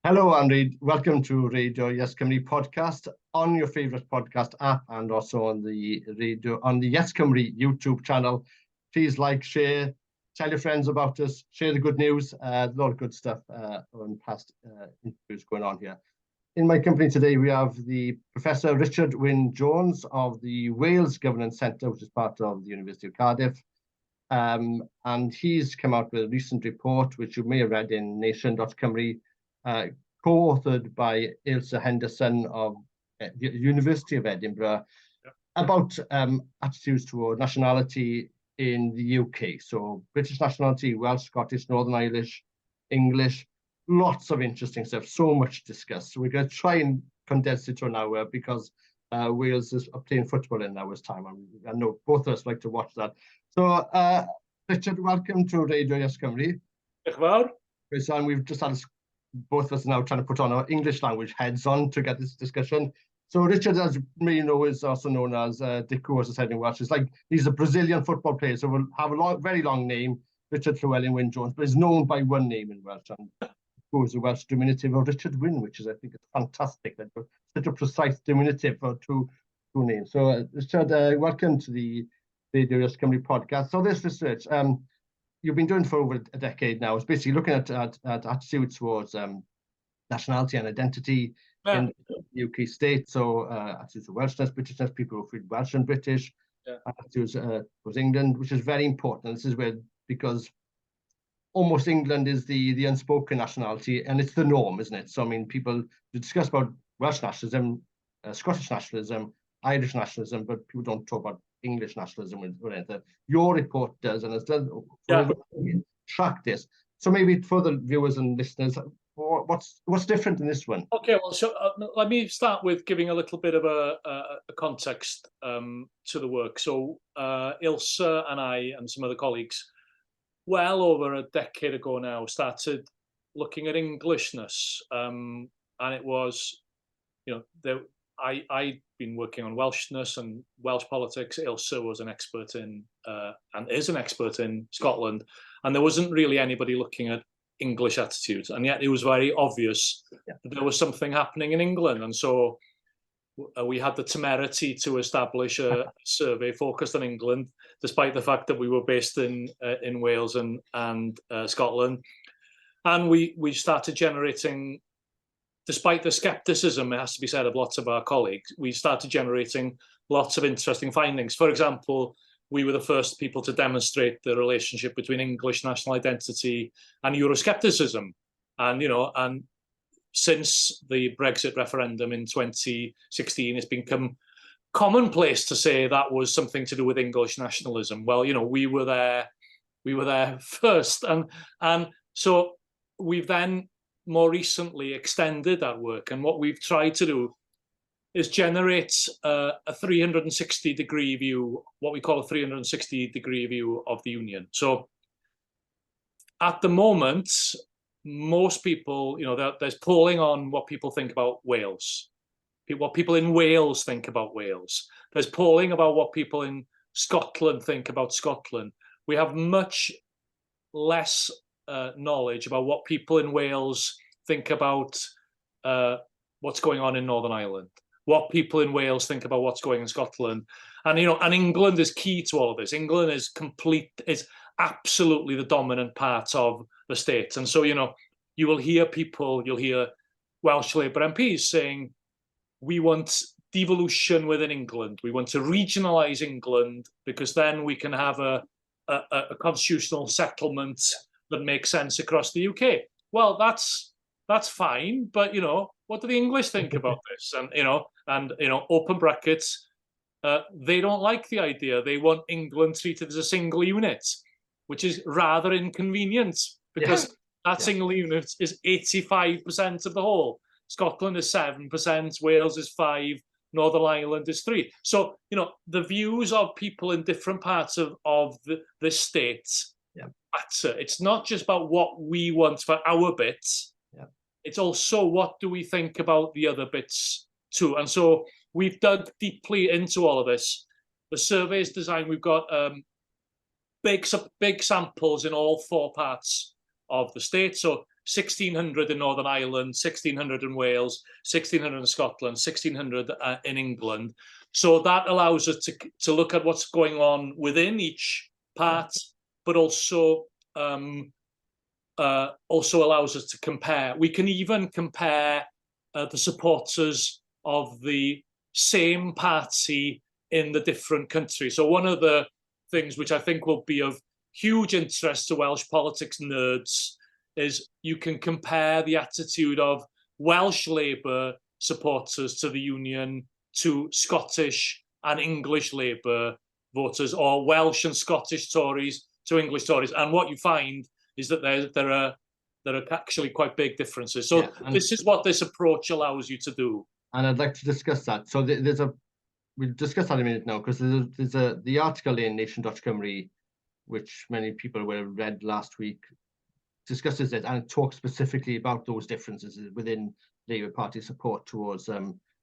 Hello, and welcome to Radio YesCymru podcast on your favourite podcast app and also on the YesCymru YouTube channel. Please like, share, tell your friends about us, share the good news. A lot of good stuff on past interviews going on here. In my company today, we have the Professor Richard Wyn Jones of the Wales Governance Centre, which is part of the University of Cardiff. And he's come out with a recent report, which you may have read in nation.cymru, co-authored by Ailsa Henderson of the University of Edinburgh, about attitudes toward nationality in the UK. So British nationality, Welsh, Scottish, Northern Irish, English, lots of interesting stuff, so much to discuss. So we're going to try and condense it to an hour because Wales is playing football in an hour's time. I know both of us like to watch that. So Richard, welcome to Radio YesCymru. Diolch. We've just had both of us now trying to put on our English language heads on to get this discussion. So Richard, as you may know, is also known as Dico, as I said in Welsh. It's like he's a Brazilian football player, so we'll have a very long name, Richard Wyn Jones, but is known by one name in Welsh, and Dico is a Welsh diminutive of Richard Wyn, which is, I think, it's fantastic. That such a precise diminutive for two names. So Richard, welcome to the Radio YesCymru podcast. So this research, you've been doing for over a decade now. It's basically looking at attitudes towards nationality and identity in the UK state. So attitudes to Welshness, Britishness, people who feel Welsh and British, attitudes towards England, which is very important. This is where, because almost England is the unspoken nationality, and it's the norm, isn't it? So I mean, people discuss about Welsh nationalism, Scottish nationalism, Irish nationalism, but people don't talk about English nationalism or anything. Your report does, and has done track this. So maybe for the viewers and listeners, what's different in this one? Okay, well, so let me start with giving a little bit of a context to the work. So Ailsa and I and some other colleagues, well over a decade ago now, started looking at Englishness, and it was, I'd been working on Welshness and Welsh politics. Ailsa was an expert in, and is an expert in, Scotland. And there wasn't really anybody looking at English attitudes. And yet it was very obvious that there was something happening in England. And so we had the temerity to establish a survey focused on England, despite the fact that we were based in Wales and Scotland. And we started generating, despite the skepticism, it has to be said, of lots of our colleagues, we started generating lots of interesting findings. For example, we were the first people to demonstrate the relationship between English national identity and Euroscepticism. And since the Brexit referendum in 2016, it's become commonplace to say that was something to do with English nationalism. Well, we were there first. And so we've then more recently extended that work, and what we've tried to do is generate a 360-degree view, what we call a 360-degree view of the Union. So at the moment, most people, there's polling on what people think about Wales, what people in Wales think about Wales. There's polling about what people in Scotland think about Scotland. We have much less knowledge about what people in Wales think about what's going on in Northern Ireland, what people in Wales think about what's going on in Scotland. And and England is key to all of this. England is absolutely the dominant part of the state. And so, you will hear you'll hear Welsh Labour MPs saying, we want devolution within England. We want to regionalise England because then we can have a constitutional settlement that makes sense across the UK. Well, that's fine, but what do the English think about this? And open brackets, they don't like the idea. They want England treated as a single unit, which is rather inconvenient because that single unit is 85% of the whole. Scotland is 7%, Wales is 5%, Northern Ireland is 3%. So the views of people in different parts of the state matter. It's not just about what we want for our bits. It's also what do we think about the other bits too. And so we've dug deeply into all of this. The survey is designed, we've got big samples in all 4 parts of the state. So 1600 in Northern Ireland, 1600 in Wales, 1600 in Scotland, 1600 in England. So that allows us to look at what's going on within each part, but also allows us to compare. We can even compare the supporters of the same party in the different countries. So one of the things which I think will be of huge interest to Welsh politics nerds is you can compare the attitude of Welsh Labour supporters to the Union to Scottish and English Labour voters, or Welsh and Scottish Tories to English Tories. And what you find is that there are actually quite big differences. So this is what this approach allows you to do. And I'd like to discuss that. So we'll discuss that in a minute now, because there's the article in nation.cymru, which many people will have read last week, discusses it, and it talks specifically about those differences within Labour Party support towards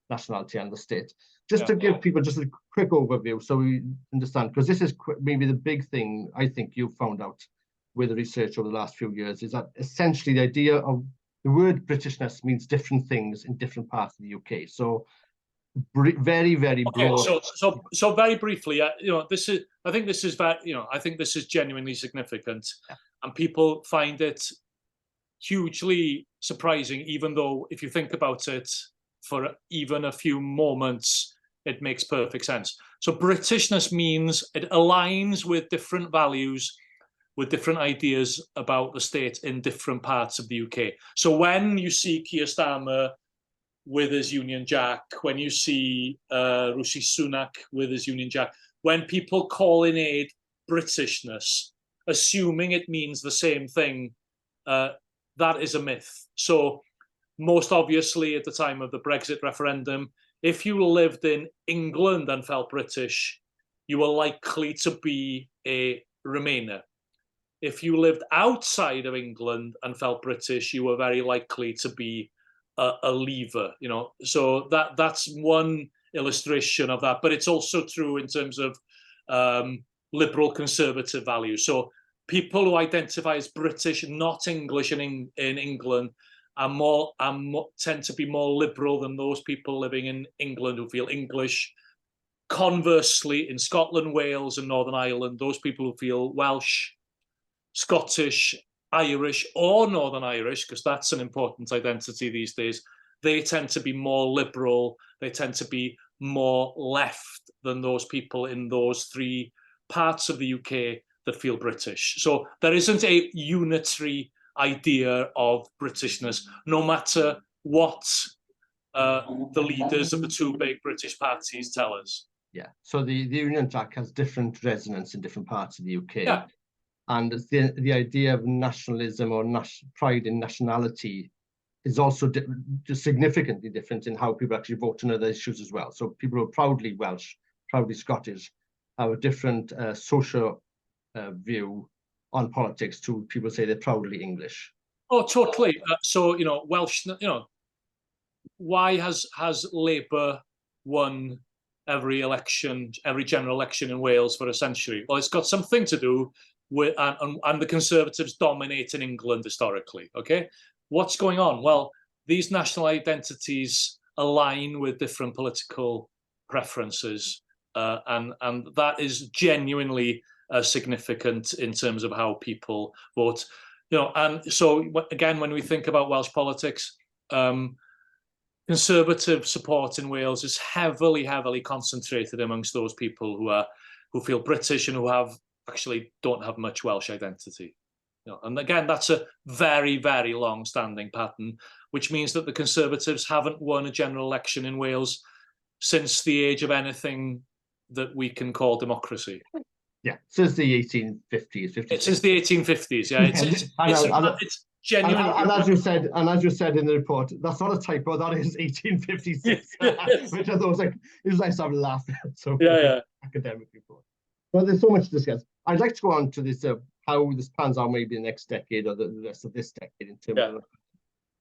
nationality and the state. Just to give people just a quick overview so we understand, because this is maybe the big thing I think you've found out with the research over the last few years, is that essentially the idea of the word Britishness means different things in different parts of the UK. So very, very broad. So very briefly, I think this is genuinely significant, and people find it hugely surprising, even though if you think about it for even a few moments, it makes perfect sense. So Britishness means it aligns with different values, with different ideas about the state in different parts of the UK. So when you see Keir Starmer with his Union Jack, when you see Rishi Sunak with his Union Jack, when people call in aid Britishness, assuming it means the same thing, that is a myth. So most obviously at the time of the Brexit referendum, if you lived in England and felt British, you were likely to be a Remainer. If you lived outside of England and felt British, you were very likely to be a Leaver, So that's one illustration of that. But it's also true in terms of liberal conservative values. So people who identify as British, not English in England, tend to be more liberal than those people living in England who feel English. Conversely, in Scotland, Wales, and Northern Ireland, those people who feel Welsh, Scottish, Irish, or Northern Irish, because that's an important identity these days, they tend to be more liberal, they tend to be more left than those people in those three parts of the UK that feel British. So there isn't a unitary idea of Britishness, no matter what the leaders of the two big British parties tell us. Yeah, so the Union Jack has different resonance in different parts of the UK. Yeah. And the idea of nationalism or pride in nationality is also significantly different in how people actually vote on other issues as well. So people who are proudly Welsh, proudly Scottish, have a different social view on politics to people say they're proudly English. Oh, totally. So, Welsh, why has Labour won every general election in Wales for a century? Well, it's got something to do with, and the Conservatives dominate in England historically, okay? What's going on? Well, these national identities align with different political preferences, and that is genuinely significant in terms of how people vote. And so again, when we think about Welsh politics, Conservative support in Wales is heavily concentrated amongst those people who feel British and who actually don't have much Welsh identity. And again, that's a very long-standing pattern, which means that the Conservatives haven't won a general election in Wales since the age of anything that we can call democracy. Yeah, since the 1850s. Since the 1850s, yeah. It's genuinely. And as you said in the report, that's not a typo. That is 1856, which I thought was it was nice to have a laugh at. So academic report. But there's so much to discuss. I'd like to go on to this how this pans out maybe the next decade or the rest of this decade in terms of.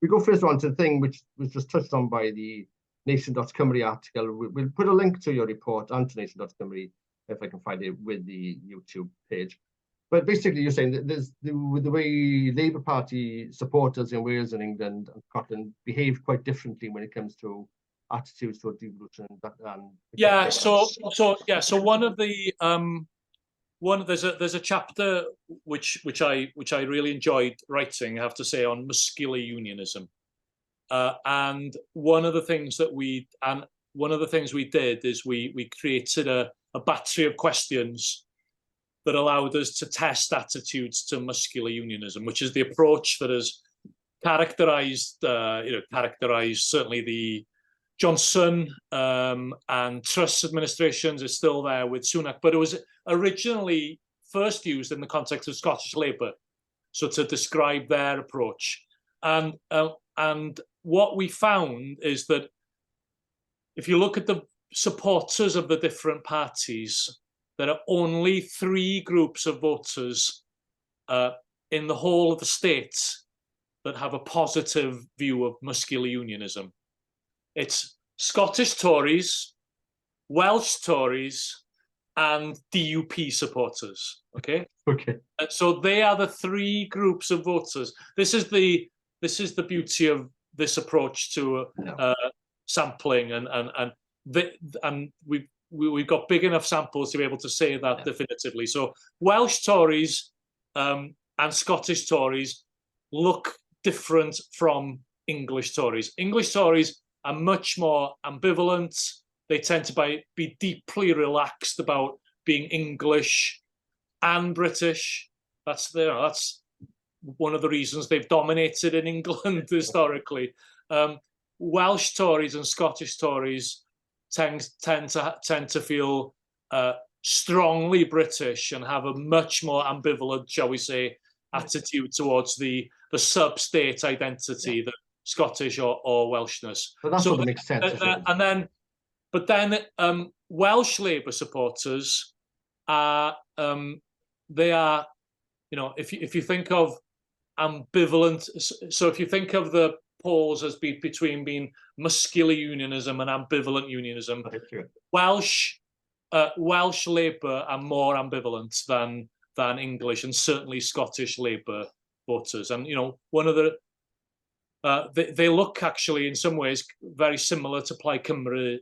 We go first on to the thing which was just touched on by the nation.cymru article. We'll put a link to your report and to nation.cymru if I can find it with the YouTube page. But basically, you're saying that there's the way Labour Party supporters in Wales and England and Scotland behave quite differently when it comes to attitudes toward devolution. Yeah. So one of the there's a chapter which I really enjoyed writing, I have to say, on muscular unionism, and one of the things we did is we created a battery of questions that allowed us to test attitudes to muscular unionism, which is the approach that has characterized certainly the Johnson and Truss administrations. Is still there with Sunak, but it was originally first used in the context of Scottish Labour, so to describe their approach. And what we found is that if you look at the supporters of the different parties, there are only 3 groups of voters in the whole of the state that have a positive view of muscular unionism. It's Scottish Tories, Welsh Tories, and DUP supporters. Okay. Okay. So they are the 3 groups of voters. This is the beauty of this approach to sampling, and we've got big enough samples to be able to say that definitively. So Welsh Tories and Scottish Tories look different from English Tories. English Tories are much more ambivalent. They tend to be deeply relaxed about being English and British. That's one of the reasons they've dominated in England historically. Welsh Tories and Scottish Tories tend to feel strongly British and have a much more ambivalent, shall we say, attitude towards the sub-state identity, the Scottish or Welshness. But that sort of makes sense. But then Welsh Labour supporters are they are, if you think of ambivalent, so if you think of the polls as between being muscular unionism and ambivalent unionism, Welsh Labour are more ambivalent than English and certainly Scottish Labour voters. And one of the they look actually in some ways very similar to Plaid Cymru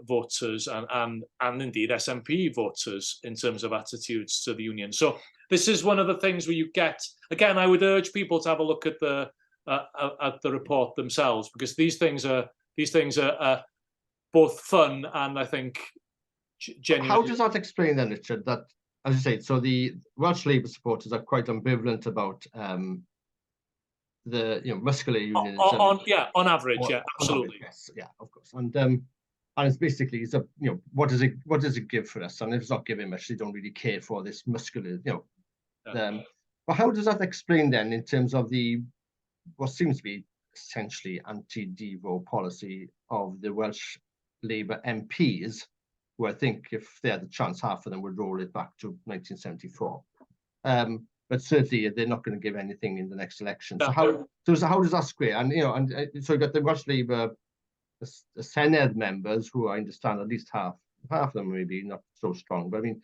voters and indeed SNP voters in terms of attitudes to the union. So this is one of the things where you get, again, I would urge people to have a look at the report themselves, because these things are both fun and I think genuinely. How does that explain then, Richard, that, as you say, so the Welsh Labour supporters are quite ambivalent about the muscular unionism? On average, absolutely. Yes, of course. And it's basically what does it give for us? And if it's not giving much, they don't really care for this muscular, but how does that explain then in terms of what seems to be essentially anti-devo policy of the Welsh Labour MPs, who I think if they had the chance, half of them would roll it back to 1974. But certainly they're not going to give anything in the next election. So how does that square? And so you've got the Welsh Labour the Senedd members, who I understand at least half of them maybe not so strong. But I mean,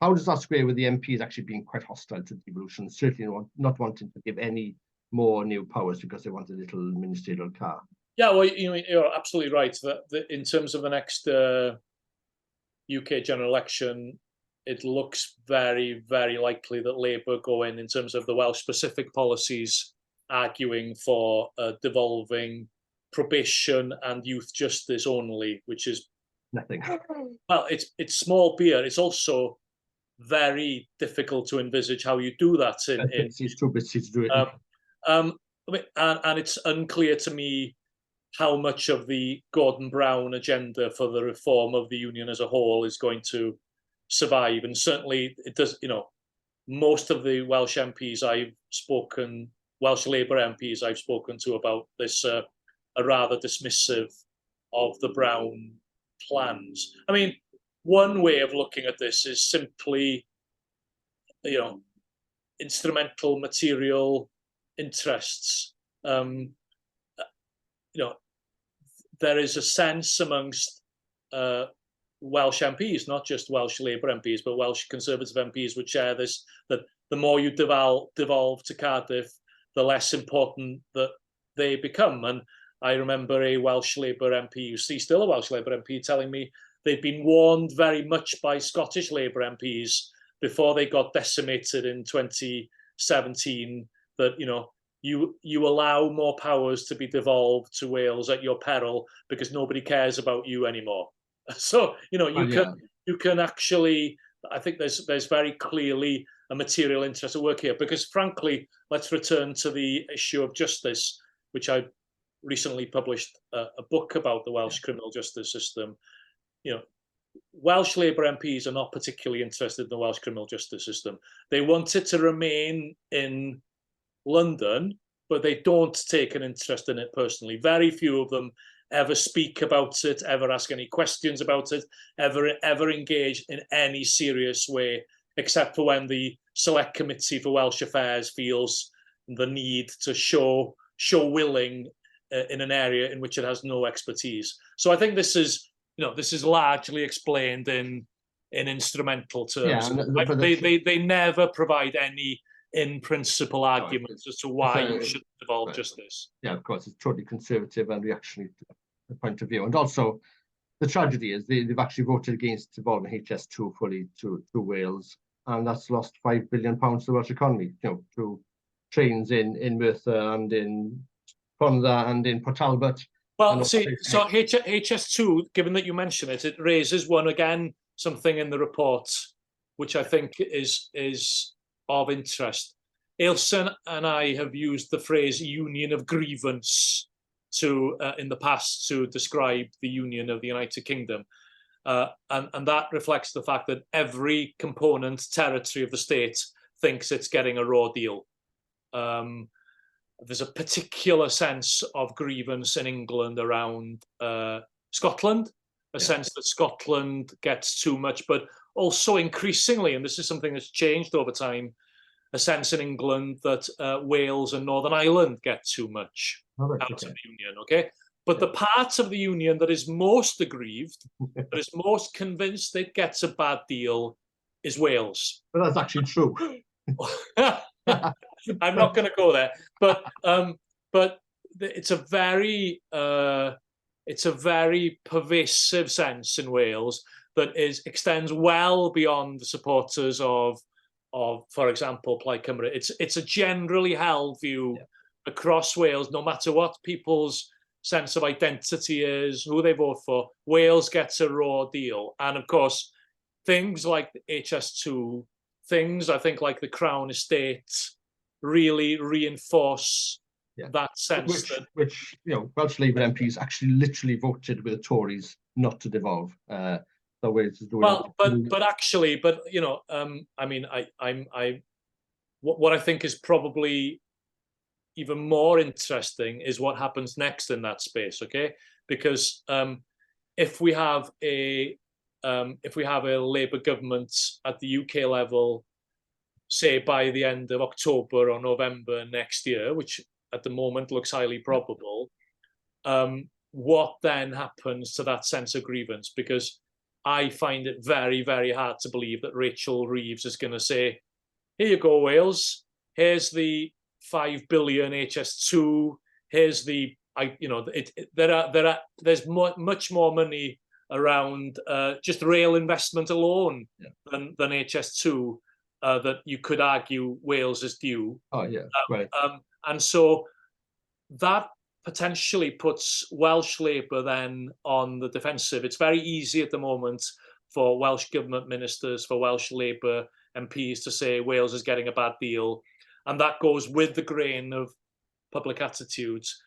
how does that square with the MPs actually being quite hostile to devolution, certainly not wanting to give any more new powers because they want a little ministerial car? Yeah, well, you're absolutely right that in terms of the next UK general election, it looks very, very likely that Labour go in terms of the Welsh-specific policies, arguing for devolving probation and youth justice only, which is nothing. Well, it's small beer. It's also very difficult to envisage how you do that. It's too busy to do it. And it's unclear to me how much of the Gordon Brown agenda for the reform of the union as a whole is going to survive. And certainly it does, most of the Welsh MPs Welsh Labour MPs I've spoken to about this are rather dismissive of the Brown plans. I mean, one way of looking at this is simply, instrumental material interests. There is a sense amongst Welsh MPs, not just Welsh Labour MPs, but Welsh Conservative MPs would share this, that the more you devolve to Cardiff, the less important that they become. And I remember a Welsh Labour MP, still a Welsh Labour MP, telling me they'd been warned very much by Scottish Labour MPs before they got decimated in 2017 that, you allow more powers to be devolved to Wales at your peril because nobody cares about you anymore. So, you can actually, I think there's very clearly a material interest at work here, because frankly, let's return to the issue of justice, which I recently published a book about the Welsh criminal justice system. Welsh Labour MPs are not particularly interested in the Welsh criminal justice system. They want it to remain in London, but they don't take an interest in it personally. Very few of them ever speak about it, ever ask any questions about it, ever engage in any serious way, except for when the Select Committee for Welsh Affairs feels the need to show willing in an area in which it has no expertise. So I think this is largely explained in instrumental terms. They never provide any in-principle arguments as to why you should devolve justice. Yeah, of course, it's totally conservative and reactionary point of view. And also, the tragedy is they've actually voted against devolving HS2 fully to Wales, and that's lost £5 billion to the Welsh economy, through trains in Merthyr and in Rhondda and in Port Talbot. Well, see, so HS2, given that you mention it, it raises something in the report, which I think is of interest. Ailsa and I have used the phrase union of grievance in the past to describe the union of the United Kingdom. And that reflects the fact that every component territory of the state thinks it's getting a raw deal. There's a particular sense of grievance in England around Scotland, a sense that Scotland gets too much, but also increasingly, and this is something that's changed over time, a sense in England that Wales and Northern Ireland get too much out of the union, okay? But the part of the union that is most aggrieved, that is most convinced it gets a bad deal, is Wales. But that's actually true. I'm not going to go there, but it's a very pervasive sense in Wales that extends well beyond the supporters of, for example, Plaid Cymru. It's a generally held view across Wales, no matter what people's sense of identity is, who they vote for. Wales gets a raw deal, and of course, things like HS2, things I think like the Crown Estate, really reinforce that sense. Which Welsh Labour MPs actually literally voted with the Tories not to devolve. But actually, what I think is probably even more interesting is what happens next in that space, okay? Because if we have a Labour government at the UK level, say by the end of October or November next year, which at the moment looks highly probable, what then happens to that sense of grievance? Because I find it very, very hard to believe that Rachel Reeves is going to say, here you go, Wales, here's the 5 billion HS2, here's the, there's much more money around just rail investment alone than HS2 that you could argue Wales is due. Oh, yeah, right. And so that potentially puts Welsh Labour then on the defensive. It's very easy at the moment for Welsh government ministers, for Welsh Labour MPs to say Wales is getting a bad deal. And that goes with the grain of public attitudes.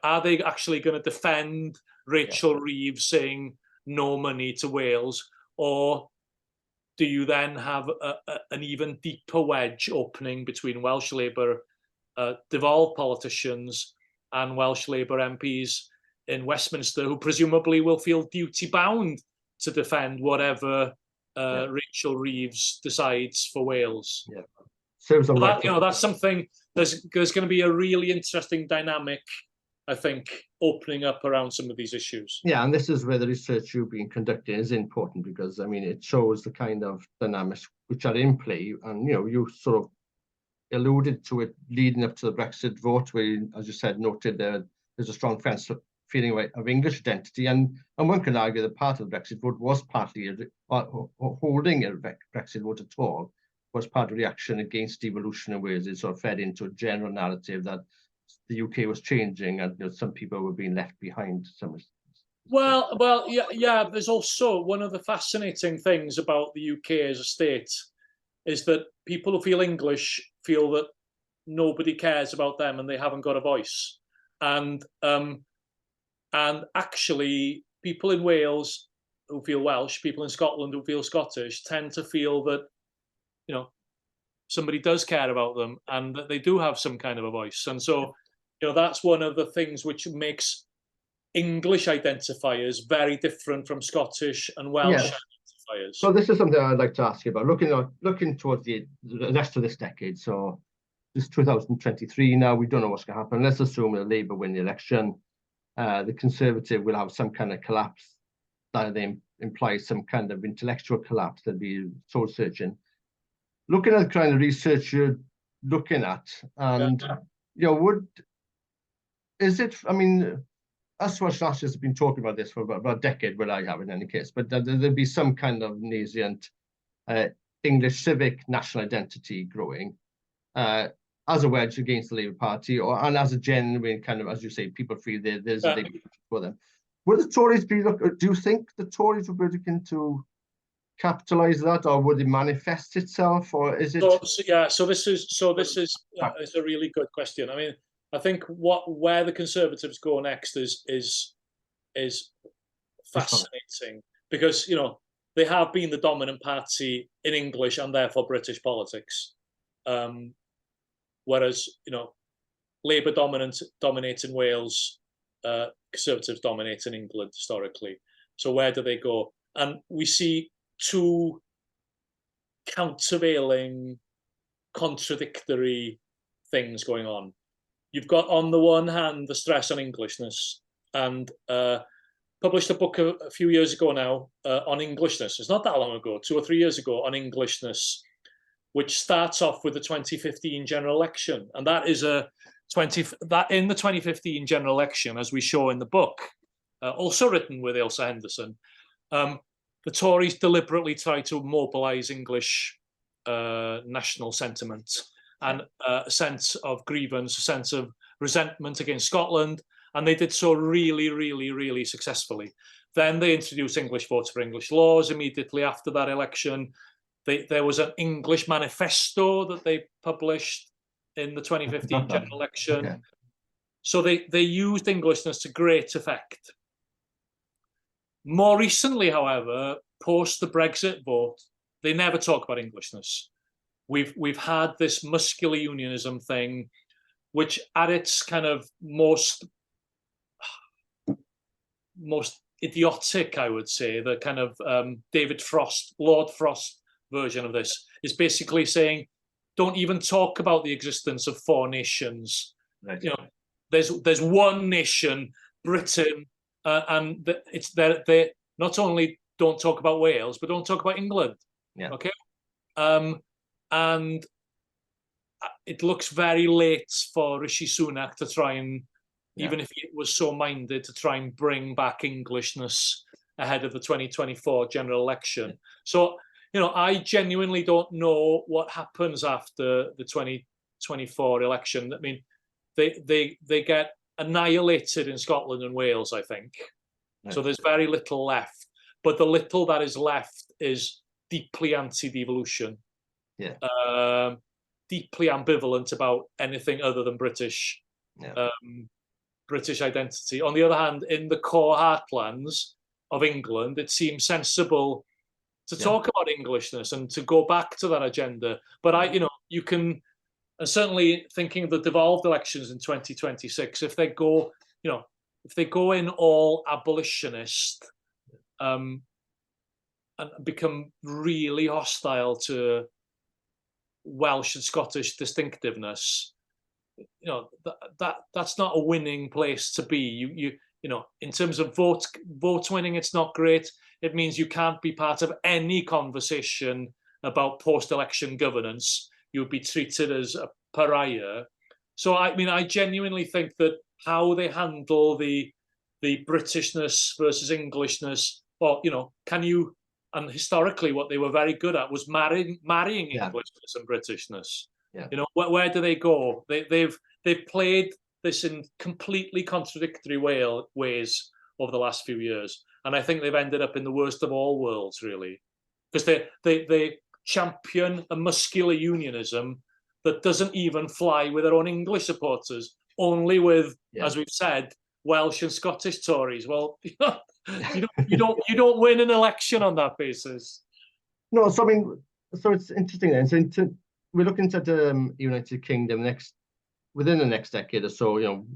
Are they actually going to defend Rachel Reeves saying no money to Wales? Or do you then have an even deeper wedge opening between Welsh Labour devolved politicians and Welsh Labour MPs in Westminster, who presumably will feel duty-bound to defend whatever Rachel Reeves decides for Wales? Yeah. So that's something. There's going to be a really interesting dynamic I think, opening up around some of these issues. Yeah, and this is where the research you've been conducting is important, because I mean it shows the kind of dynamics which are in play, and you sort of alluded to it leading up to the Brexit vote, where, as you said, noted there's a strong feeling of English identity, and one can argue that part of the Brexit vote was partly holding a Brexit vote at all was part of reaction against devolution in Wales. It sort of fed into a general narrative that the UK was changing, and some people were being left behind. Well, yeah. There's also one of the fascinating things about the UK as a state is that people who feel English feel that nobody cares about them and they haven't got a voice. And actually, people in Wales who feel Welsh, people in Scotland who feel Scottish, tend to feel that somebody does care about them and that they do have some kind of a voice. And so, that's one of the things which makes English identifiers very different from Scottish and Welsh identifiers. So this is something I'd like to ask you about. Looking towards the rest of this decade. So this 2023 now, we don't know what's going to happen. Let's assume that Labour win the election. The Conservative will have some kind of collapse that then implies some kind of intellectual collapse. There'll be soul searching. Looking at the kind of research you're looking at, and is it? I mean, us Welsh nationalists have been talking about this for about a decade, well, I have in any case, but there'll be some kind of nascent English civic national identity growing as a wedge against the Labour Party, and as a genuine kind of, as you say, people feel there's a big for them. Would the Tories do you think the Tories would be looking to capitalise that, or would it manifest itself, or is it? So this is a really good question. I mean, I think where the Conservatives go next is fascinating, because they have been the dominant party in English and therefore British politics, whereas Labour dominates in Wales, Conservatives dominate in England historically. So where do they go? And we see two countervailing, contradictory things going on. You've got, on the one hand, the stress on Englishness, and published a book a few years ago now on Englishness. It's not that long ago, 2 or 3 years ago, on Englishness, which starts off with the 2015 general election. And that is in the 2015 general election, as we show in the book, also written with Ailsa Henderson, the Tories deliberately tried to mobilise English national sentiment and a sense of grievance, a sense of resentment against Scotland, and they did so really, really, really successfully. Then they introduced English votes for English laws immediately after that election. There was an English manifesto that they published in the 2015 general election. Okay. So they used Englishness to great effect. More recently, however, post the Brexit vote, they never talk about Englishness. We've had this muscular unionism thing, which at its kind of most idiotic, I would say, the kind of Lord Frost version of this is basically saying, don't even talk about the existence of 4 nations. Right. There's one nation, Britain, and they not only don't talk about Wales, but don't talk about England. Yeah. Okay. And it looks very late for Rishi Sunak to try and, even if he was so minded, to try and bring back Englishness ahead of the 2024 general election. So, I genuinely don't know what happens after the 2024 election. I mean, they get annihilated in Scotland and Wales, I think. Right. So there's very little left. But the little that is left is deeply anti-devolution. Yeah. Deeply ambivalent about anything other than British identity. On the other hand, in the core heartlands of England, it seems sensible to talk about Englishness and to go back to that agenda. But you can, and certainly thinking of the devolved elections in 2026, if they go in all abolitionist, and become really hostile to Welsh and Scottish distinctiveness, that's not a winning place to be. You know, in terms of votes winning, it's not great. It means you can't be part of any conversation about post-election governance. You'll be treated as a pariah. So I mean, I genuinely think that how they handle the Britishness versus Englishness, or can you? And historically, what they were very good at was marrying Englishness and Britishness. Yeah. You know, where do they go? They've played this in completely contradictory ways over the last few years, and I think they've ended up in the worst of all worlds, really, because they champion a muscular unionism that doesn't even fly with their own English supporters, only with, as we've said, Welsh and Scottish Tories. Well, you don't win an election on that basis. No, so I mean, so it's interesting then. So we're looking at the United Kingdom within the next decade or so. You know,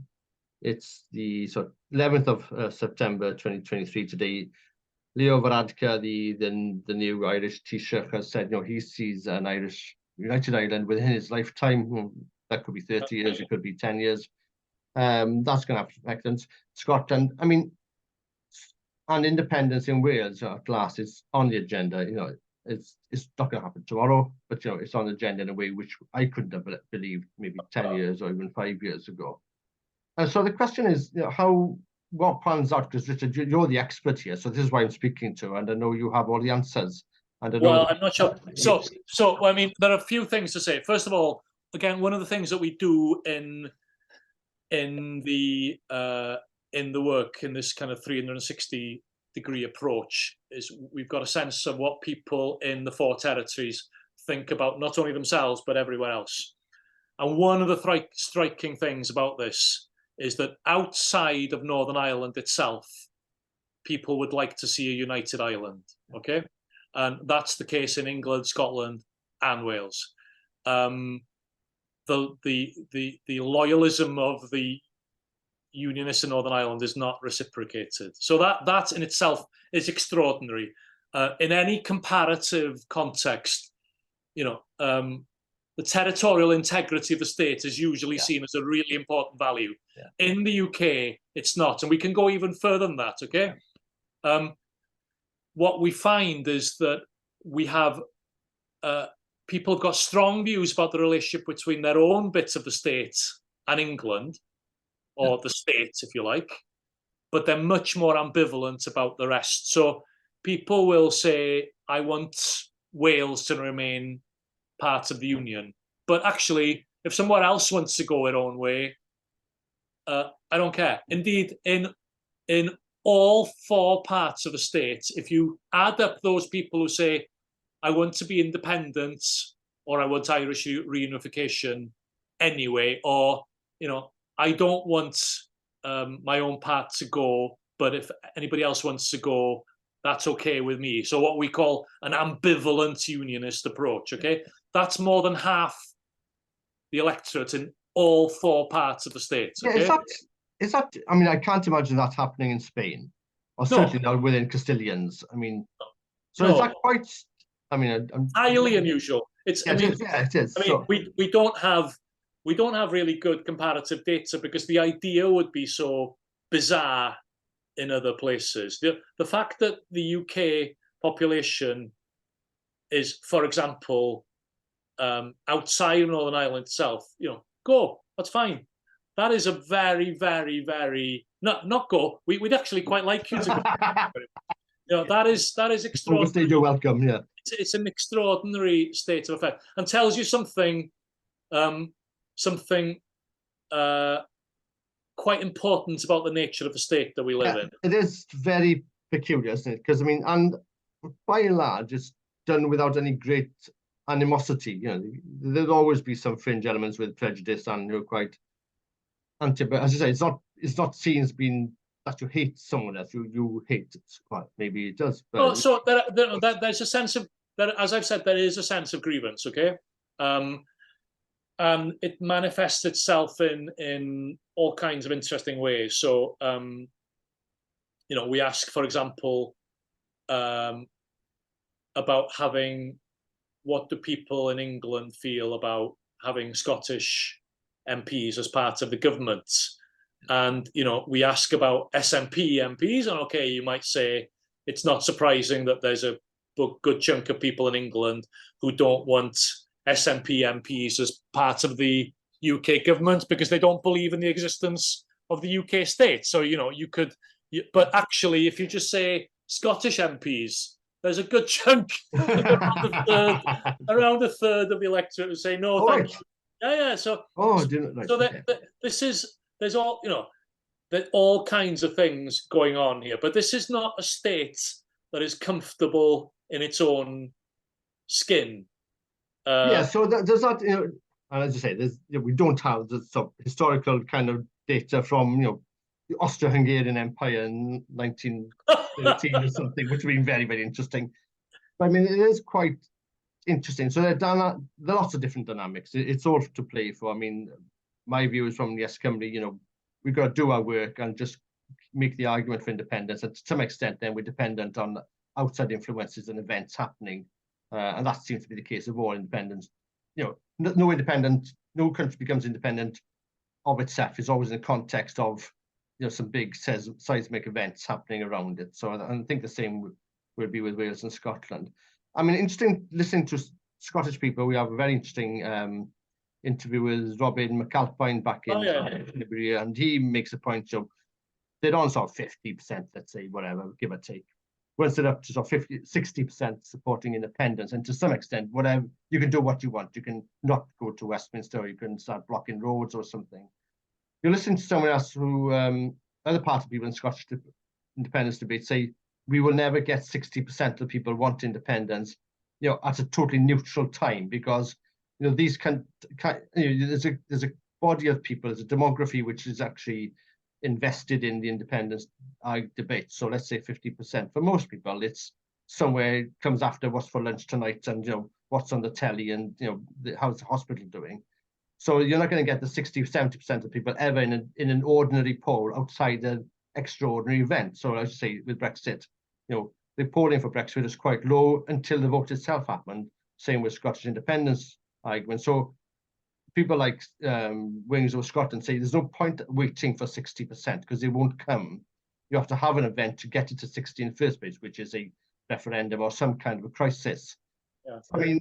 it's the 11th of September 2023 today. Leo Varadkar, the new Irish Taoiseach, has said, he sees an Irish United Ireland within his lifetime. That could be 30 years, it could be 10 years. That's going to have effect on Scotland. I mean, and independence in Wales at last is on the agenda. It's not going to happen tomorrow, but it's on the agenda in a way which I couldn't have believed maybe 10 years or even 5 years ago. And so the question is, what pans out? Because Richard, you're the expert here, so this is why I'm speaking to, and I know you have all the answers. And I know well, I'm not sure. So I mean, there are a few things to say. First of all, again, one of the things that we do in the work in this kind of 360-degree approach is we've got a sense of what people in the four territories think about not only themselves but everywhere else. And one of the striking things about this is that outside of Northern Ireland itself, people would like to see a united Ireland. Okay, and that's the case in England, Scotland, and Wales. The loyalism of the unionists in Northern Ireland is not reciprocated. So that in itself is extraordinary. In any comparative context, the territorial integrity of the state is usually seen as a really important value. Yeah. In the UK, it's not, and we can go even further than that. Okay, what we find is that we have people have got strong views about the relationship between their own bits of the state and England, or the state, if you like, but they're much more ambivalent about the rest. So people will say, I want Wales to remain part of the Union. But actually, if someone else wants to go their own way, I don't care. Indeed, in all four parts of the state, if you add up those people who say, I want to be independent, or I want Irish reunification anyway, or, I don't want my own part to go, but if anybody else wants to go, that's okay with me. So what we call an ambivalent unionist approach, okay? That's more than half the electorate in all four parts of the state, okay? Yeah, is that, I mean, I can't imagine that happening in Spain, or certainly not within Castilians. I mean, so is that quite, I mean, highly unusual. It is. I mean, we don't have really good comparative data because the idea would be so bizarre in other places. The fact that the UK population is, for example, outside of Northern Ireland itself, go, that's fine. That is a very, very, very not go. We'd actually quite like you to go. That is extraordinary. You're welcome. Yeah, it's an extraordinary state of affairs and tells you something quite important about the nature of the state that we live in. It is very peculiar, isn't it? Because I mean, and by and large, it's done without any great animosity. There'll always be some fringe elements with prejudice and quite anti. But as I say, it's not seen as being that you hate someone else. You hate it. Well, maybe it does. But so there's a sense of that. As I've said, there is a sense of grievance. Okay. And it manifests itself in all kinds of interesting ways. So, we ask, for example, about what do people in England feel about having Scottish MPs as part of the government. And, you know, we ask about SNP MPs, and okay, you might say it's not surprising that there's a good chunk of people in England who don't want SNP MPs as part of the UK government because they don't believe in the existence of the UK state. So, you know, but actually, if you just say Scottish MPs, there's a good chunk, around a third of the electorate who say no, thank you. Yeah. So, there's all, you know, there's all kinds of things going on here, but this is not a state that is comfortable in its own skin. So there's not, you know, and as I say, we don't have the historical kind of data from, you know, the Austro-Hungarian Empire in 1913 or something, which would be very, very interesting. But I mean, it is quite interesting. So there are lots of different dynamics. It's all to play for. I mean, my view is from YesCymru, you know, we've got to do our work and just make the argument for independence. And to some extent, then we're dependent on outside influences and events happening. And that seems to be the case of all independence. You know, no country becomes independent of itself. It's always in the context of, you know, some big seismic events happening around it. So I think the same will be with Wales and Scotland. I mean, interesting listening to Scottish people. We have a very interesting interview with Robin McAlpine back in February, and he makes a point of they're on sort of 50%, let's say, whatever, give or take. Once they're up to sort of 60% supporting independence, and to some extent, whatever, you can do what you want. You can not go to Westminster, or you can start blocking roads or something. You listen to someone else who, other party people in Scottish independence debate say, we will never get 60% of people want independence, you know, at a totally neutral time, because, you know, these there's a body of people, there's a demography which is actually invested in the independence debate. So let's say 50%. For most people, it's somewhere, it comes after what's for lunch tonight, and, you know, what's on the telly, and, you know, how's the hospital doing. So you're not going to get the 60, 70% of people ever in an ordinary poll outside an extraordinary event. So as you say, with Brexit, you know, the polling for Brexit is quite low until the vote itself happened. Same with Scottish independence argument. So people like Wings of Scotland say there's no point waiting for 60% because they won't come. You have to have an event to get it to 60 in the first place, which is a referendum or some kind of a crisis. Yeah. I mean,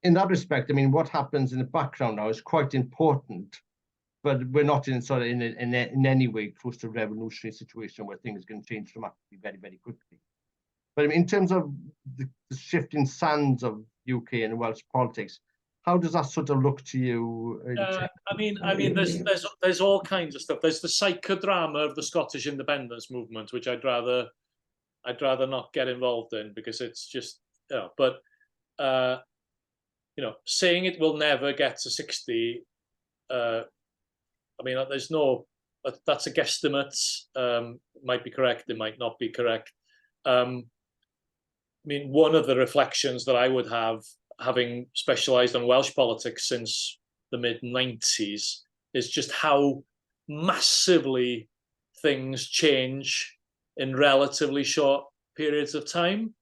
in that respect, I mean, what happens in the background now is quite important, but we're not in sort of in any way close to a revolutionary situation where things can change dramatically very, very quickly. But I mean, in terms of the shifting sands of UK and Welsh politics, how does that sort of look to you? I mean, there's all kinds of stuff. There's the psychodrama of the Scottish independence movement, which I'd rather not get involved in, because it's just, you know, but you know, saying it will never get to 60. I mean, there's no. That's a guesstimate. Might be correct. It might not be correct. I mean, one of the reflections that I would have, having specialised on Welsh politics since the mid-90s, is just how massively things change in relatively short periods of time.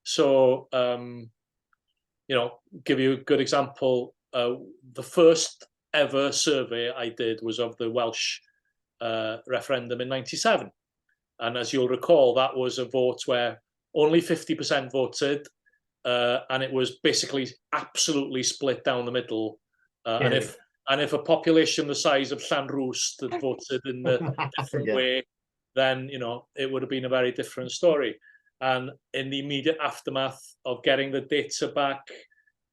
So, you know, give you a good example. The first ever survey I did was of the Welsh referendum in '97. And as you'll recall, that was a vote where only 50% voted, and it was basically absolutely split down the middle. And if a population the size of Llanrwst had voted in a different way, then, you know, it would have been a very different story. And in the immediate aftermath of getting the data back,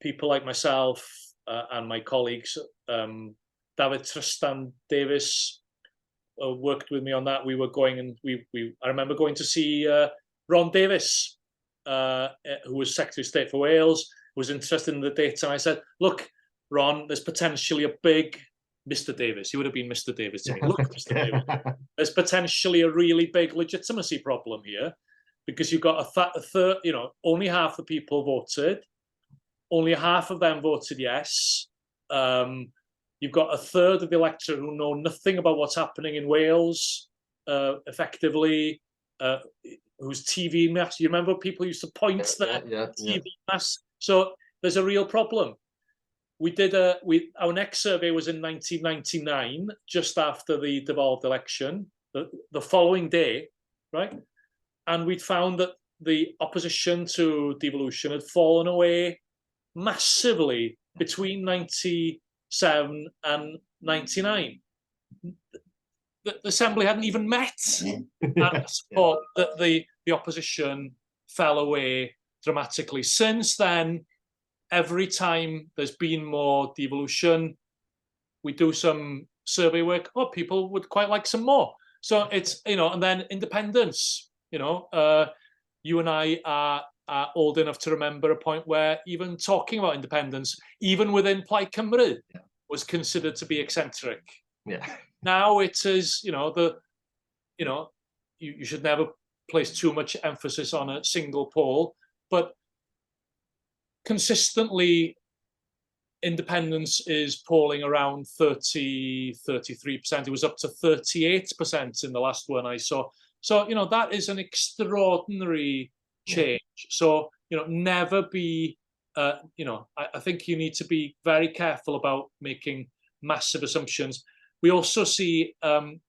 people like myself and my colleagues, David Tristan Davis worked with me on that. We were going, and I remember going to see Ron Davis, who was Secretary of State for Wales, was interested in the data. And I said, look, Ron, there's potentially a big Mr. Davis. He would have been Mr. Davis to me. Look, Mr. Davis, there's potentially a really big legitimacy problem here, because you've got a third, you know, only half the people voted. Only half of them voted yes. You've got a third of the electorate who know nothing about what's happening in Wales, effectively, whose TV mass. You remember people used to point their TV mass. So there's a real problem. our next survey was in 1999, just after the devolved election, the following day, right? And we'd found that the opposition to devolution had fallen away massively between 97 and 99. The Assembly hadn't even met. And support that the opposition fell away dramatically. Since then, every time there's been more devolution, we do some survey work. Oh, people would quite like some more. So it's, and then independence, you and I are old enough to remember a point where even talking about independence, even within Plaid Cymru, was considered to be eccentric. Yeah. Now it is, you should never place too much emphasis on a single poll, but consistently independence is polling around 33%. It was up to 38% in the last one I saw. So, that is an extraordinary change. So, never be, I think you need to be very careful about making massive assumptions. We also see, in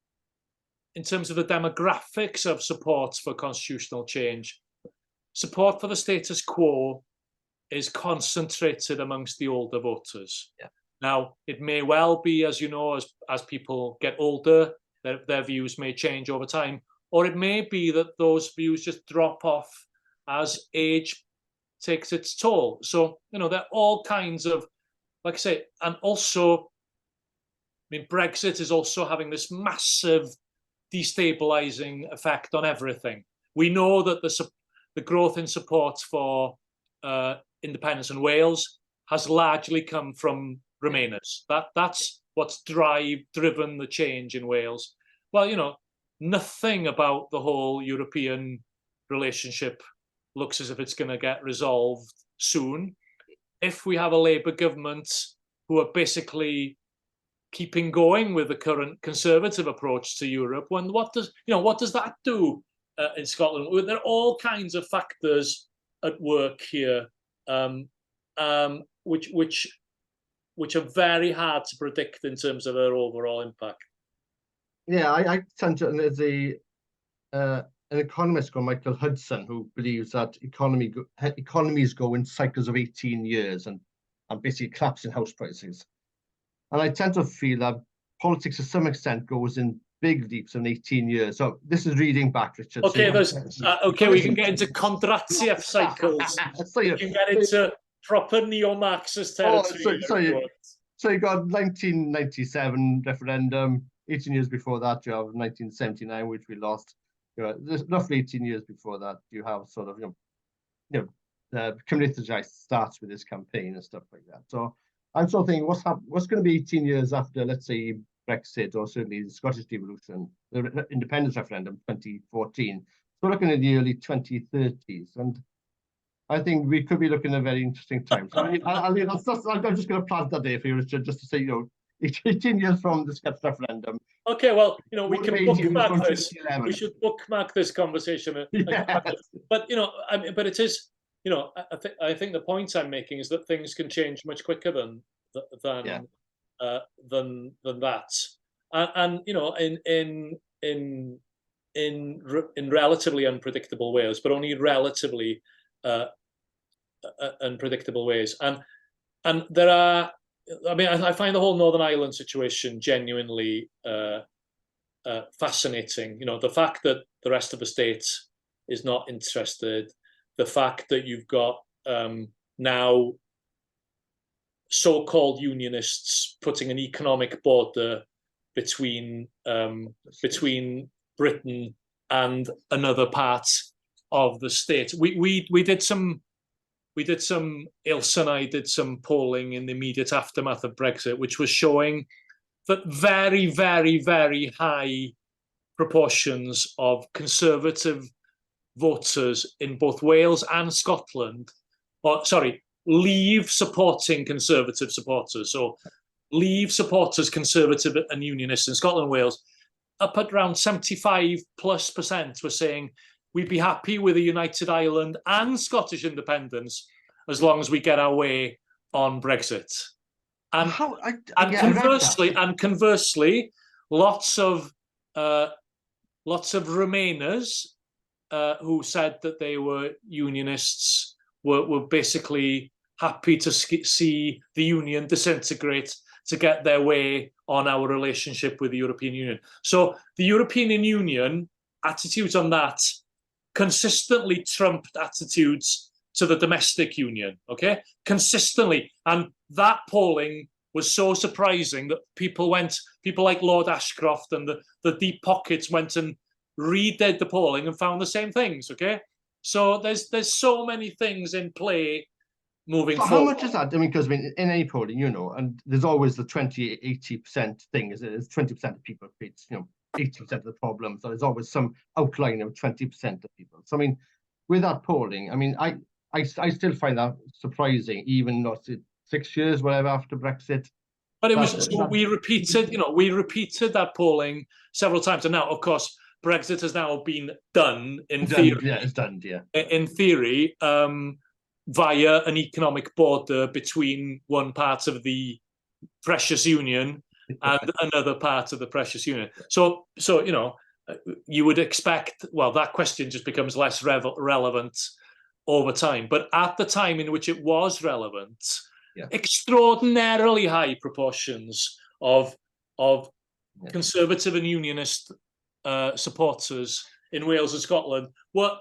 terms of the demographics of support for constitutional change, support for the status quo is concentrated amongst the older voters. Yeah. Now, it may well be, as you know, as people get older, their views may change over time, or it may be that those views just drop off as age takes its toll. So, there are all kinds of, like I say, and also, Brexit is also having this massive destabilizing effect on everything. We know that the growth in support for independence in Wales has largely come from Remainers. That's what's driven the change in Wales. Well, nothing about the whole European relationship looks as if it's going to get resolved soon. If we have a Labour government who are basically keeping going with the current conservative approach to Europe, what does that do in Scotland? There are all kinds of factors at work here, which are very hard to predict in terms of their overall impact. Yeah, I tend to, and there's an economist called Michael Hudson who believes that economies go in cycles of 18 years and basically collapse in house prices. And I tend to feel that politics to some extent goes in big leaps in 18 years. So this is reading back, Richard. Okay, we can get into Kondratiev cycles. You can get into proper neo-Marxist territory. So you got 1997 referendum. 18 years before that, you have 1979, which we lost. Roughly 18 years before that, you have sort of, Cymru starts with this campaign and stuff like that. So I'm sort of thinking, what's going to be 18 years after, let's say, Brexit, or certainly the Scottish devolution, the independence referendum, 2014. So we're looking at the early 2030s, and I think we could be looking at very interesting times. So I'm just going to plant that there for you, Richard, just to say, 18 years from the Scottish referendum. Okay, well, we can bookmark this. We should bookmark this conversation. Yes. But but it is, I think the point I'm making is that things can change much quicker than that, and in relatively unpredictable ways, but only relatively unpredictable ways. And there are, I find the whole Northern Ireland situation genuinely fascinating. The fact that the rest of the state is not interested, the fact that you've got now so-called unionists putting an economic border between Britain and another part of the state. We did some, Ilse and I did some polling in the immediate aftermath of Brexit, which was showing that very, very, very high proportions of conservative voters in both Wales and Scotland, Leave supporting conservative supporters, so Leave supporters, conservative and unionists in Scotland and Wales, up at around 75+% were saying we'd be happy with a united Ireland and Scottish independence as long as we get our way on Brexit. And How? conversely, lots of Remainers who said that they were unionists were basically happy to see the union disintegrate to get their way on our relationship with the European Union. So the European Union attitudes on that consistently trumped attitudes to the domestic union, okay? Consistently. And that polling was so surprising that people like Lord Ashcroft and the deep pockets went and redid the polling and found the same things, okay? So there's so many things in play moving forward. How much is that? I mean, because in any polling, and there's always the 20-80% thing, is 20% of people face, 80% of the problem. So there's always some outline of 20% of people. So I mean, with that polling, I mean, I still find that surprising, even not 6 years, whatever, after Brexit. But it was we repeated that polling several times, and now, of course, Brexit has now been done in theory. Yeah, it's done. Yeah, in theory, via an economic border between one part of the precious union and another part of the precious union. So you would expect. Well, that question just becomes less relevant over time. But at the time in which it was relevant, extraordinarily high proportions of Conservative and Unionist supporters in Wales and Scotland were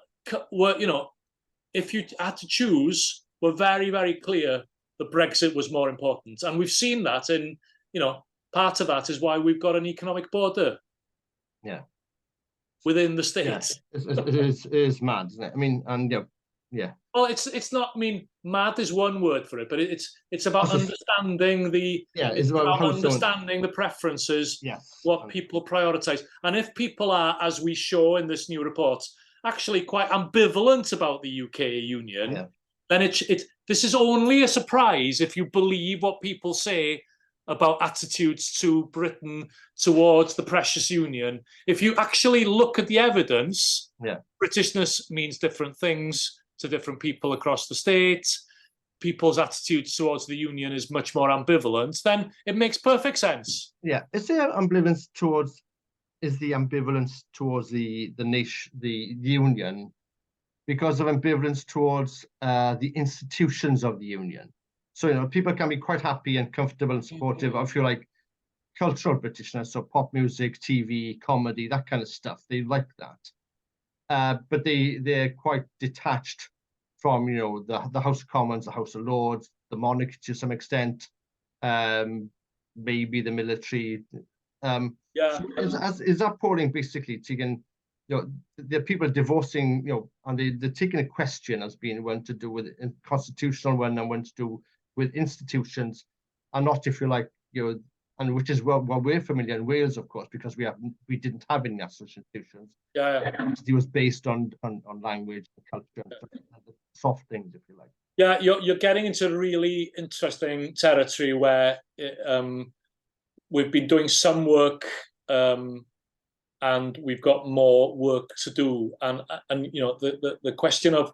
if you had to choose, were very, very clear that Brexit was more important. And we've seen that in, part of that is why we've got an economic border. Yeah. Within the states. Yeah. It is mad, isn't it? I mean, and yeah. Well, it's not. I mean, mad is one word for it, but it's about understanding the. Yeah, it's about understanding the preferences. Yes. What people prioritise, and if people are, as we show in this new report, actually quite ambivalent about the UK union, then this is only a surprise if you believe what people say about attitudes to Britain towards the precious union. If you actually look at the evidence, Britishness means different things to different people across the state. People's attitudes towards the union is much more ambivalent. Then it makes perfect sense. Yeah, is there ambivalence towards? Is the ambivalence towards the nation, the union, because of ambivalence towards the institutions of the union? So people can be quite happy and comfortable and supportive of, if you like, cultural Britishness, so pop music, TV, comedy, that kind of stuff. They like that, but they're quite detached from the House of Commons, the House of Lords, the monarchy to some extent, maybe the military. Is that polling basically taking, the people divorcing, and they're taking a question as being one to do with a constitutional one and one to do with institutions, and not, if you like, and which is what we're familiar in Wales, of course, because we didn't have any national institutions. It was based on language and culture, and soft things, if you like. Yeah, you're getting into really interesting territory where we've been doing some work, and we've got more work to do. And the question of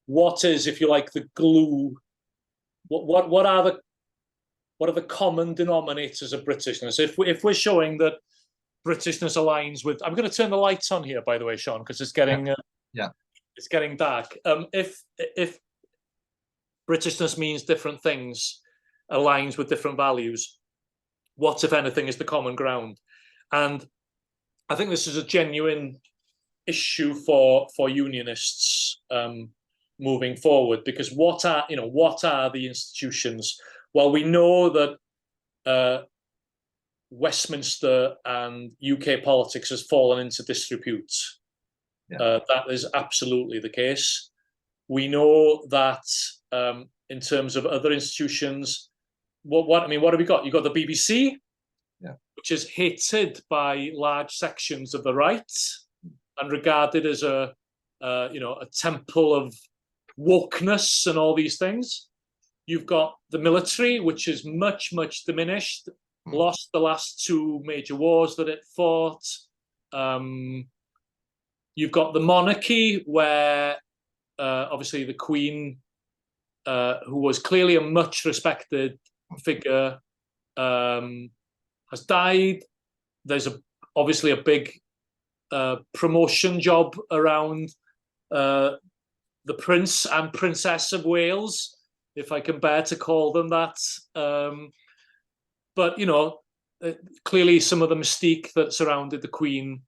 what is, if you like, the glue. What are the common denominators of Britishness? If we're showing that Britishness aligns with, I'm going to turn the lights on here, by the way, Siôn, because it's getting it's getting dark. If Britishness means different things, aligns with different values, what, if anything, is the common ground? And I think this is a genuine issue for unionists moving forward, because what are the institutions? Well, we know that Westminster and UK politics has fallen into disrepute. That is absolutely the case. We know that in terms of other institutions, what have we got? You've got the BBC, which is hated by large sections of the right and regarded as a temple of wokeness and all these things. You've got the military, which is much, much diminished, lost the last two major wars that it fought. You've got the monarchy, where obviously the Queen, who was clearly a much respected figure has died. There's obviously a big promotion job around the Prince and Princess of Wales, if I can bear to call them that. But, clearly some of the mystique that surrounded the Queen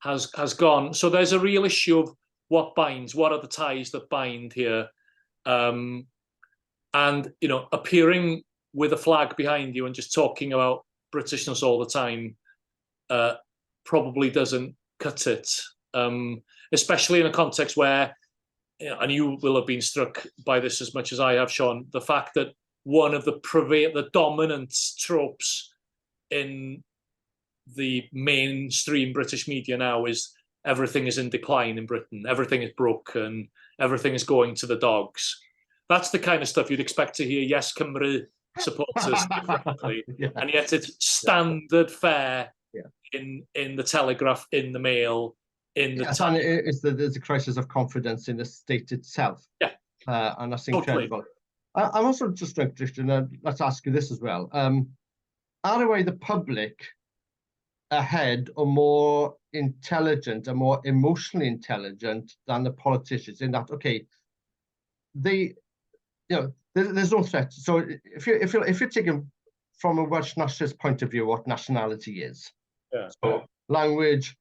has gone. So there's a real issue of what binds, what are the ties that bind here. And, appearing with a flag behind you and just talking about Britishness all the time probably doesn't cut it, especially in a context where, and you will have been struck by this as much as I have, Siôn, the fact that one of the dominant tropes in the mainstream British media now is everything is in decline in Britain, everything is broken, everything is going to the dogs. That's the kind of stuff you'd expect to hear YesCymru supporters differently, and yet it's standard fare in the Telegraph, in the Mail, in the Times. There's a crisis of confidence in the state itself. And that's incredible. I'm also just interested, and let's ask you this as well. Are the public ahead or more intelligent and more emotionally intelligent than the politicians, in that, okay, there's no threat. So if you're taking from a Welsh nationalist point of view what nationality is, so language,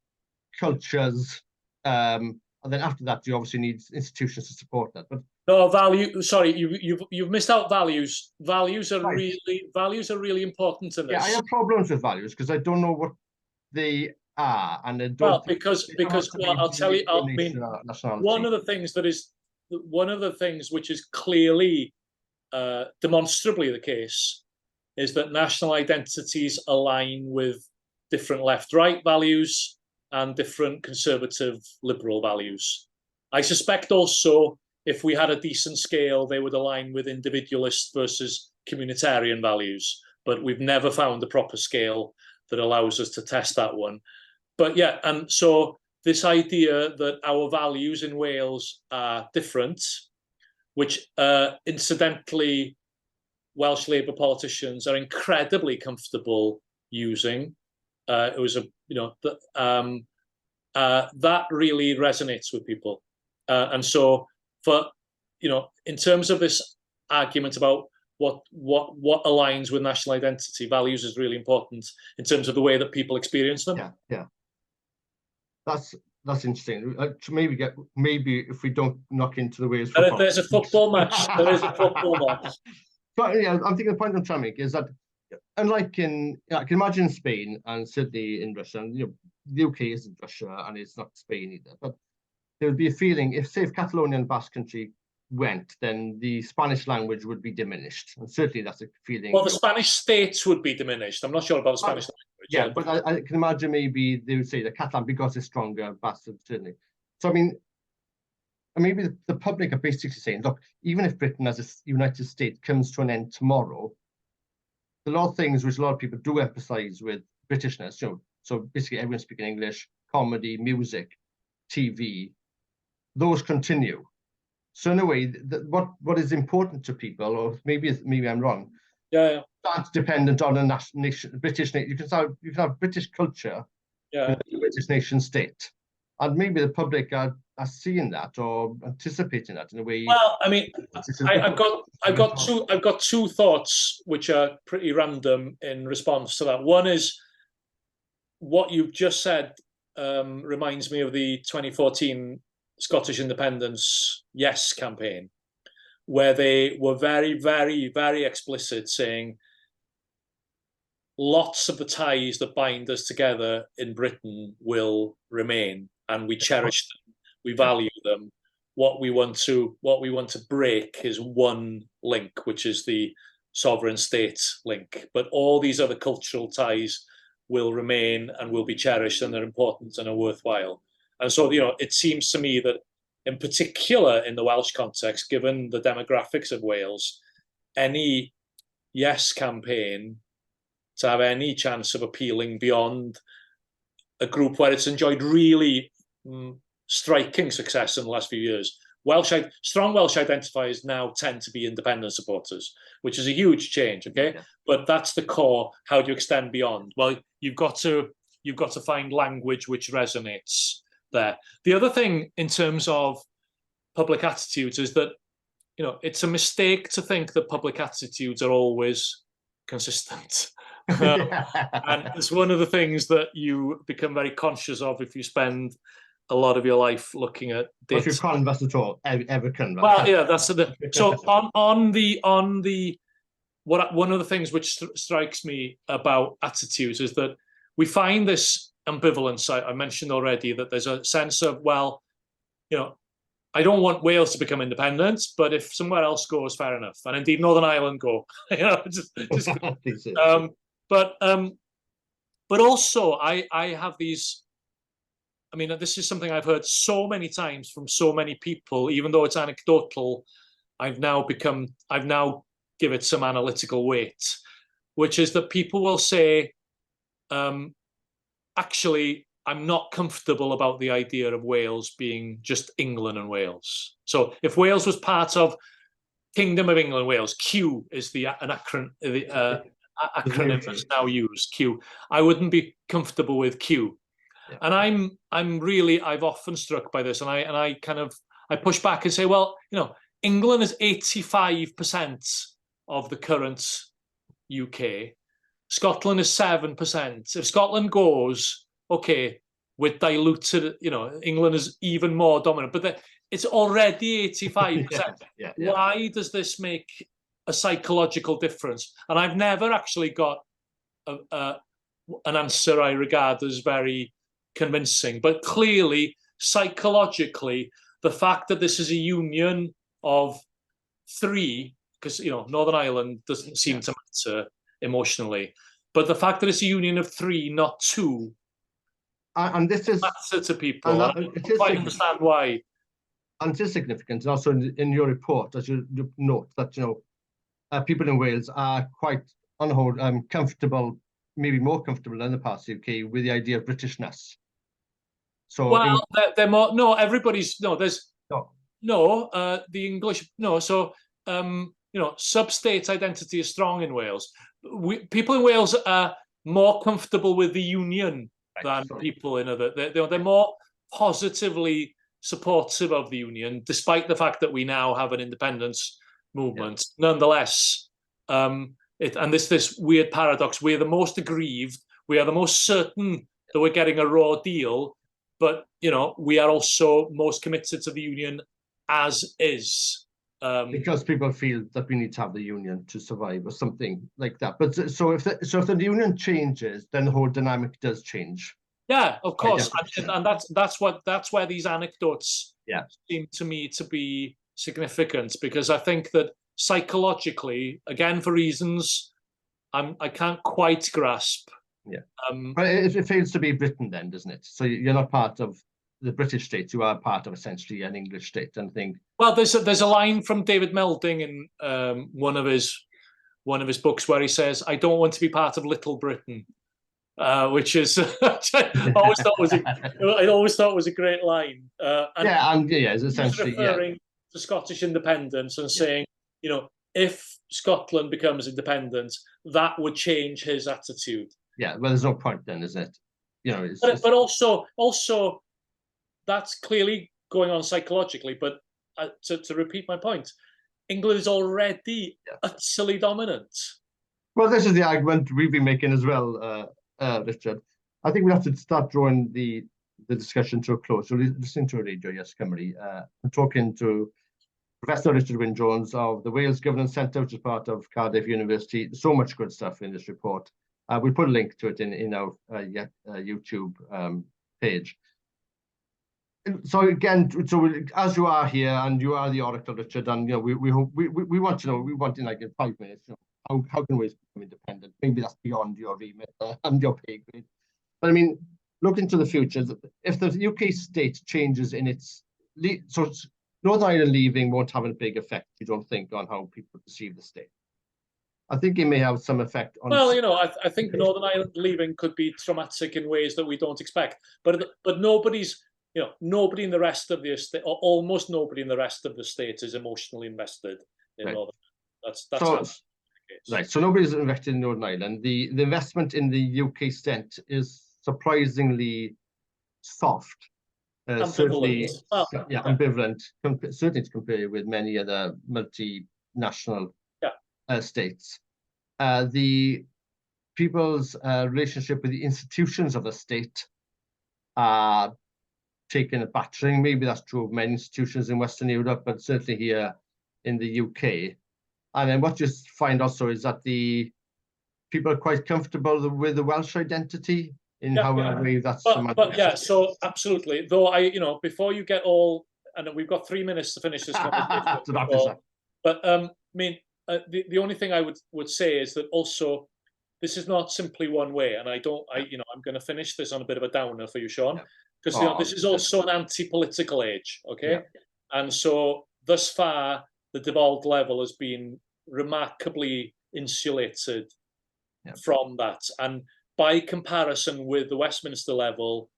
cultures, and then after that you obviously need institutions to support that. But no, value. Sorry, you've missed out values. Values are really important in this. Yeah, I have problems with values because I don't know what they are, and I don't. Because I'll tell you. I mean, one of the things which is clearly, demonstrably the case, is that national identities align with different left-right values and different conservative-liberal values. I suspect also, if we had a decent scale, they would align with individualist versus communitarian values. But we've never found a proper scale that allows us to test that one. But yeah, and so this idea that our values in Wales are different, which incidentally, Welsh Labour politicians are incredibly comfortable using. It was that really resonates with people, and so in terms of this argument about what aligns with national identity, values is really important in terms of the way that people experience them. Yeah. That's interesting. Maybe if we don't knock into the Wales football. There's a football match. There is a football match. But yeah, I'm thinking the point I'm trying to make is that, unlike I can imagine Spain and certainly in Russia, and the UK isn't Russia and it's not Spain either, but there would be a feeling if Catalonia and Basque Country went, then the Spanish language would be diminished, and certainly that's a feeling. Well, the Spanish states would be diminished. I'm not sure about the Spanish language. Yeah, but I can imagine maybe they would say the Catalan because it's stronger, Basque certainly. So I mean, maybe the public are basically saying, look, even if Britain as a United States comes to an end tomorrow, a lot of things which a lot of people do emphasize with Britishness, so basically everyone speaking English, comedy, music, TV, those continue. So in a way, what is important to people, or maybe I'm wrong, that's dependent on a British nation. You can have British culture, in a British nation state, and maybe the public are seeing that or anticipating that in a way. Well, I mean, I've got two thoughts which are pretty random in response to that. One is what you've just said reminds me of the 2014 Scottish independence Yes campaign, where they were very, very, very explicit, saying lots of the ties that bind us together in Britain will remain, and we cherish them, we value them. What we want to break is one link, which is the sovereign state link. But all these other cultural ties will remain and will be cherished, and they're important and are worthwhile. And so, it seems to me that, in particular in the Welsh context, given the demographics of Wales, any Yes campaign, to have any chance of appealing beyond a group where it's enjoyed really striking success in the last few years, strong Welsh identifiers now tend to be independent supporters, which is a huge change. Okay, yeah. But that's the core. How do you extend beyond? Well, you've got to find language which resonates there. The other thing in terms of public attitudes is that, you know, it's a mistake to think that public attitudes are always consistent. And it's one of the things that you become very conscious of if you spend a lot of your life looking at data. If you canvass at all, ever canvass. Well, yeah, that's the so on the one of the things which strikes me about attitudes is that we find this ambivalence. I mentioned already that there's a sense of, well, you know, I don't want Wales to become independent, but if somewhere else goes, fair enough. And indeed, Northern Ireland go. You know, but also I have these. I mean, this is something I've heard so many times from so many people, even though it's anecdotal. I've now give it some analytical weight, which is that people will say, actually, I'm not comfortable about the idea of Wales being just England and Wales. So if Wales was part of Kingdom of England, Wales, Q is an acronym that's now used, Q. I wouldn't be comfortable with Q. Yeah. And I've often struck by this, and I push back and say, well, you know, England is 85% of the current UK. Scotland is 7%. If Scotland goes, okay, we're diluted, you know, England is even more dominant, but it's already 85%. Yeah. Why does this make a psychological difference? And I've never actually got an answer I regard as very convincing, but clearly, psychologically, the fact that this is a union of three, because, you know, Northern Ireland doesn't seem to matter emotionally, but the fact that it's a union of three, not two, and this is matter to people. I quite understand why. And it is significant. Also, in your report, as you note that, you know, people in Wales are quite, on the whole, comfortable, maybe more comfortable than the past UK, with the idea of Britishness. So, well, they're more. No, everybody's there's the English. No, so you know, sub-state identity is strong in Wales. People in Wales are more comfortable with the union than people in other. They're more positively supportive of the union, despite the fact that we now have an independence movement. Yeah. Nonetheless, and this weird paradox: we're the most aggrieved, we are the most certain that we're getting a raw deal, but, you know, we are also most committed to the union as is. Because people feel that we need to have the union to survive, or something like that. But so if the union changes, then the whole dynamic does change. Yeah, of course, and that's where these anecdotes seem to me to be significant, because I think that psychologically, again, for reasons I can't quite grasp. Yeah, but it fails to be Britain then, doesn't it? So you're not part of the British state, you are part of essentially an English state, and think. Well, there's a line from David Melding in one of his books where he says, "I don't want to be part of Little Britain," which is I always thought was a great line. It's essentially referring to Scottish independence and saying, you know, if Scotland becomes independent, that would change his attitude. Yeah, well, there's no point then, is it? You know, but also that's clearly going on psychologically. But to repeat my point, England is already utterly dominant. Well, this is the argument we've been making as well, Richard. I think we have to start drawing the discussion to a close. So listening to a radio, YesCymru. I'm talking to Professor Richard Wyn Jones of the Wales Governance Centre, which is part of Cardiff University. So much good stuff in this report. We'll put a link to it in our YouTube page. So again, as you are here and you are the oracle, Richard, and you know, we want to know, we want in like in 5 minutes, you know, how can Wales become independent? Maybe that's beyond your remit and your pay grade. But I mean, look into the future. If the UK state changes in its, so Northern Ireland leaving won't have a big effect, you don't think, on how people perceive the state? I think it may have some effect on. Well, you know, I think Northern Ireland leaving could be traumatic in ways that we don't expect. But nobody's nobody in the rest of the estate, or almost nobody in the rest of the state, is emotionally invested in Right. Northern Ireland. That's right. So nobody's invested in Northern Ireland. The investment in the UK state is surprisingly soft. Certainly, ambivalent, certainly to compare with many other multinational states. The people's relationship with the institutions of the state are taking a battering. Maybe that's true of many institutions in Western Europe, but certainly here in the UK. And then what you find also is that the people are quite comfortable with the Welsh identity in however way that's. But yeah, so absolutely. Though before you get all, and we've got 3 minutes to finish this conversation. But I mean, the only thing I would say is that also, this is not simply one way, and I'm going to finish this on a bit of a downer for you, Siôn, because this is also an anti-political age, okay? And so thus far, the devolved level has been remarkably insulated from that, and by comparison with the Westminster level,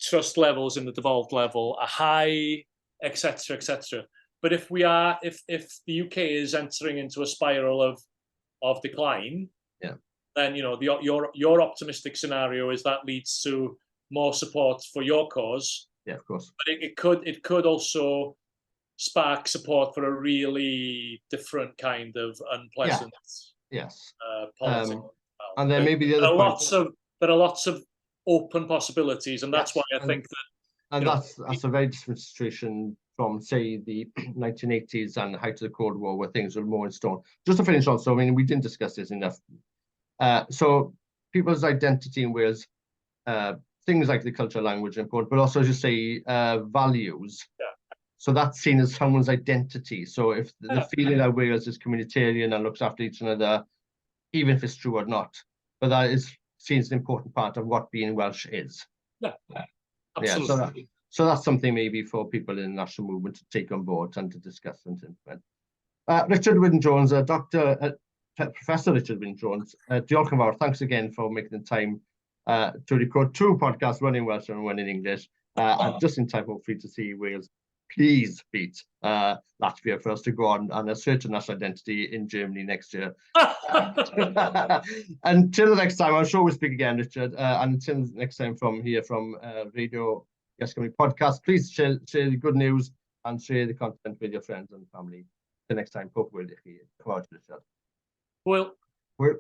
trust levels in the devolved level are high, etc., etc. But if the UK is entering into a spiral of decline, then your optimistic scenario is that leads to more support for your cause. Yeah, of course. But it could also spark support for a really different kind of unpleasant politics. And then maybe the other there are lots of open possibilities, and that's why I think that. And that's a very different situation from, say, the 1980s and the height of the Cold War, where things were more in stone. Just to finish also, I mean, we didn't discuss this enough. So people's identity in Wales, things like the culture, language are important, but also, as you say, values. So that's seen as someone's identity. So if the feeling that Wales is communitarian and looks after each other, even if it's true or not, but that is seen as an important part of what being Welsh is. Absolutely. So that's something maybe for people in the national movement to take on board and to discuss and to implement. Richard Wyn Jones, Professor Richard Wyn Jones, diolch yn fawr. Thanks again for making the time to record 2 podcasts, one in Welsh and one in English, and just in time, hopefully, to see Wales please beat Latvia for us to go on and assert a national identity in Germany next year. Until the next time, I'm sure we'll speak again, Richard. And until next time from Radio YesCymru podcast, please share the good news and share the content with your friends and family. Till next time, pob hwyl i chi. Cyfarfod, Richard. Hwyl. Hwyl.